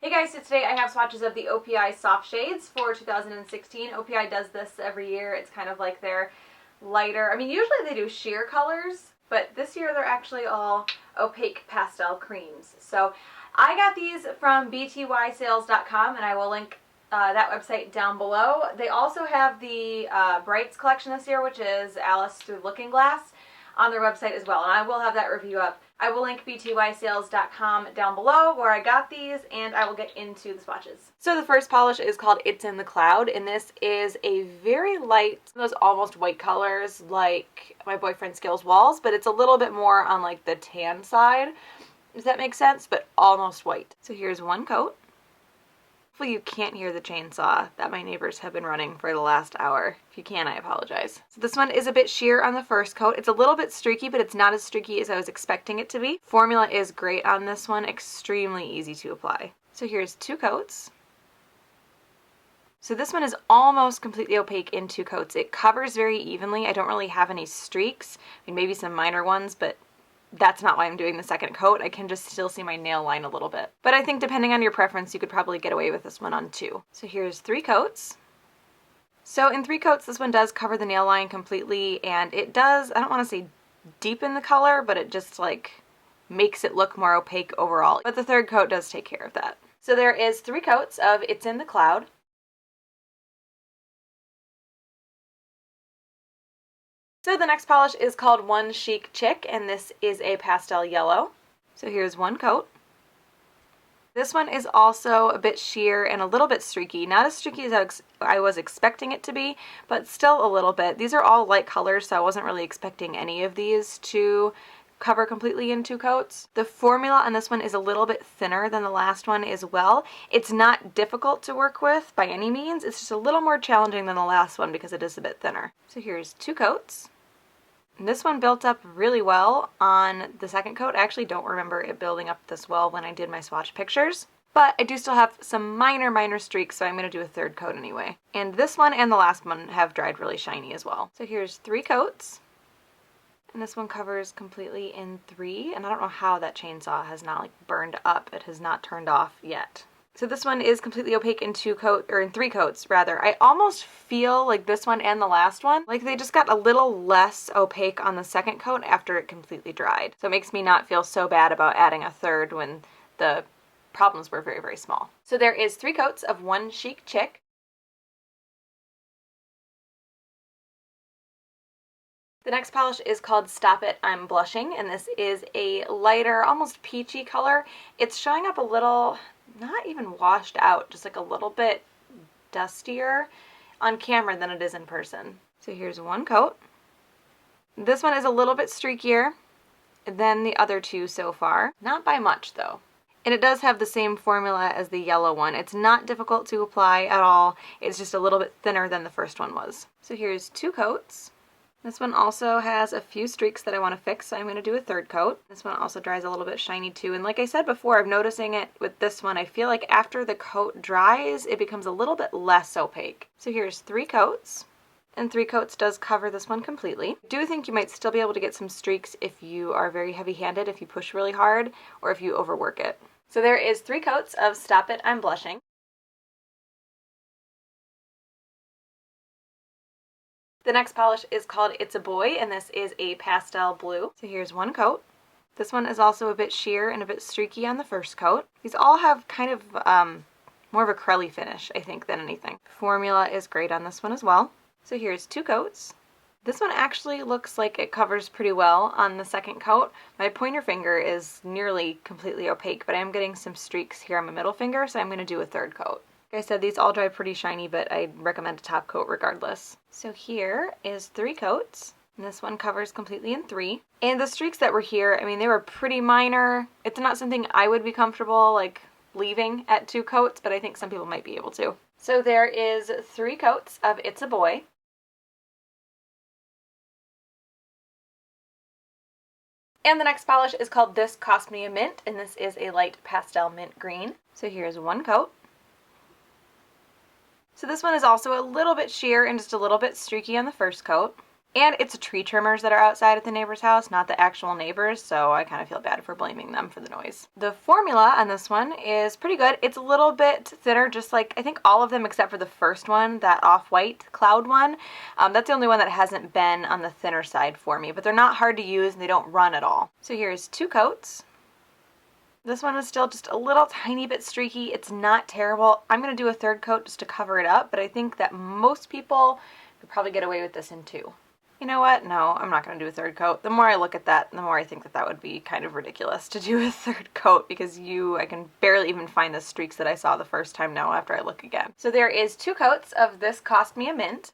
Hey guys, so today I have swatches of the OPI Soft Shades for 2016. OPI does this every year. It's kind of like their lighter, usually they do sheer colors, but this year they're actually all opaque pastel creams. So I got these from btysales.com and I will link that website down below. They also have the Brights collection this year, which is Alice Through Looking Glass, on their website as well, and I will have that review up. I will link btysales.com down below where I got these, and I will get into the swatches. So the first polish is called It's in the Cloud, and this is a very light, those almost white colors like my boyfriend Skills Walls, but it's a little bit more on like the tan side. Does that make sense? But almost white. So here's one coat. Hopefully you can't hear the chainsaw that my neighbors have been running for the last hour. If you can, I apologize. So this one is a bit sheer on the first coat. It's a little bit streaky, but it's not as streaky as I was expecting it to be. Formula is great on this one, extremely easy to apply. So here's two coats. So this one is almost completely opaque in two coats. It covers very evenly. I don't really have any streaks. Maybe some minor ones, but that's not why I'm doing the second coat. I can just still see my nail line a little bit. But I think depending on your preference, you could probably get away with this one on two. So here's three coats. So in three coats, this one does cover the nail line completely, and it does, I don't want to say deepen the color, but it just like makes it look more opaque overall. But the third coat does take care of that. So there is three coats of It's in the Cloud. So the next polish is called One Chic Chick, and this is a pastel yellow. So here's one coat. This one is also a bit sheer and a little bit streaky. Not as streaky as I was expecting it to be, but still a little bit. These are all light colors, so I wasn't really expecting any of these to cover completely in two coats. The formula on this one is a little bit thinner than the last one as well. It's not difficult to work with by any means. It's just a little more challenging than the last one because it is a bit thinner. So here's two coats. And this one built up really well on the second coat. I actually don't remember it building up this well when I did my swatch pictures, but I do still have some minor streaks, so I'm going to do a third coat anyway. And this one and the last one have dried really shiny as well. So here's three coats, and this one covers completely in three, and I don't know how that chainsaw has not like burned up. It has not turned off yet. So this one is completely opaque in in three coats rather. I almost feel like this one and the last one, like they just got a little less opaque on the second coat after it completely dried. So it makes me not feel so bad about adding a third when the problems were very small. So there is three coats of One Chic Chick. The next polish is called Stop It, I'm Blushing, and this is a lighter, almost peachy color. It's showing up a little, not even washed out, just like a little bit dustier on camera than it is in person. So here's one coat. This one is a little bit streakier than the other two so far. Not by much though. And it does have the same formula as the yellow one. It's not difficult to apply at all. It's just a little bit thinner than the first one was. So here's two coats. This one also has a few streaks that I want to fix, so I'm going to do a third coat. This one also dries a little bit shiny too, and like I said before, I'm noticing it with this one. I feel like after the coat dries, it becomes a little bit less opaque. So here's three coats, and three coats does cover this one completely. I do think you might still be able to get some streaks if you are very heavy-handed, if you push really hard, or if you overwork it. So there is three coats of Stop It, I'm Blushing. The next polish is called It's a Boy, and this is a pastel blue. So here's one coat. This one is also a bit sheer and a bit streaky on the first coat. These all have kind of more of a crelly finish, I think, than anything. Formula is great on this one as well. So here's two coats. This one actually looks like it covers pretty well on the second coat. My pointer finger is nearly completely opaque, but I am getting some streaks here on my middle finger, so I'm going to do a third coat. Like I said, these all dry pretty shiny, but I recommend a top coat regardless. So here is three coats, and this one covers completely in three. And the streaks that were here, they were pretty minor. It's not something I would be comfortable like leaving at two coats, but I think some people might be able to. So there is three coats of It's a Boy. And the next polish is called This Cost Me a Mint, and this is a light pastel mint green. So here's one coat. So this one is also a little bit sheer and just a little bit streaky on the first coat. And it's tree trimmers that are outside at the neighbor's house, not the actual neighbors, so I kind of feel bad for blaming them for the noise. The formula on this one is pretty good. It's a little bit thinner, just like I think all of them except for the first one, that off-white cloud one. That's the only one that hasn't been on the thinner side for me, but they're not hard to use and they don't run at all. So here's 2 coats. This one is still just a little tiny bit streaky. It's not terrible. I'm going to do a 3rd coat just to cover it up, but I think that most people could probably get away with this in 2. You know what? No, I'm not going to do a 3rd coat. The more I look at that, the more I think that that would be kind of ridiculous to do a 3rd coat because I can barely even find the streaks that I saw the first time now after I look again. So there is 2 coats of this Cost Me a Mint.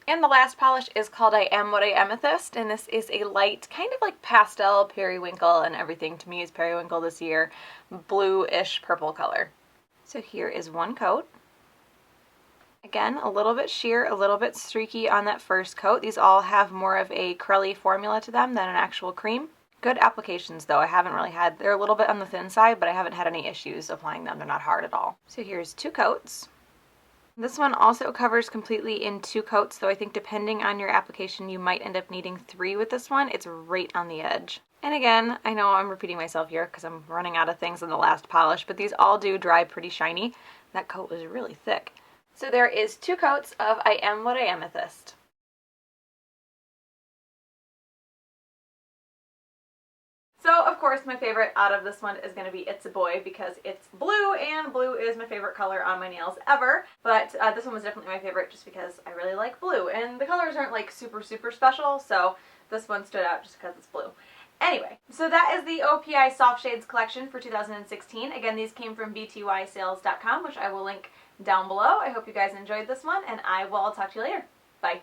And the last polish is called I Am What I Amethyst, and this is a light, kind of like pastel periwinkle, and everything to me is periwinkle this year, blue-ish purple color. So here is 1 coat. Again, a little bit sheer, a little bit streaky on that first coat. These all have more of a crelly formula to them than an actual cream. Good applications though. They're a little bit on the thin side, but I haven't had any issues applying them. They're not hard at all. So here's 2 coats. This one also covers completely in 2 coats, though I think depending on your application you might end up needing 3 with this one. It's right on the edge. And again, I know I'm repeating myself here because I'm running out of things in the last polish, but these all do dry pretty shiny. That coat was really thick. So there is 2 coats of I Am What I Amethyst. So, of course, my favorite out of this one is going to be It's a Boy because it's blue, and blue is my favorite color on my nails ever. But this one was definitely my favorite just because I really like blue, and the colors aren't like super special, so this one stood out just because it's blue. Anyway, so that is the OPI Soft Shades collection for 2016. Again, these came from btysales.com, which I will link down below. I hope you guys enjoyed this one, and I will talk to you later. Bye.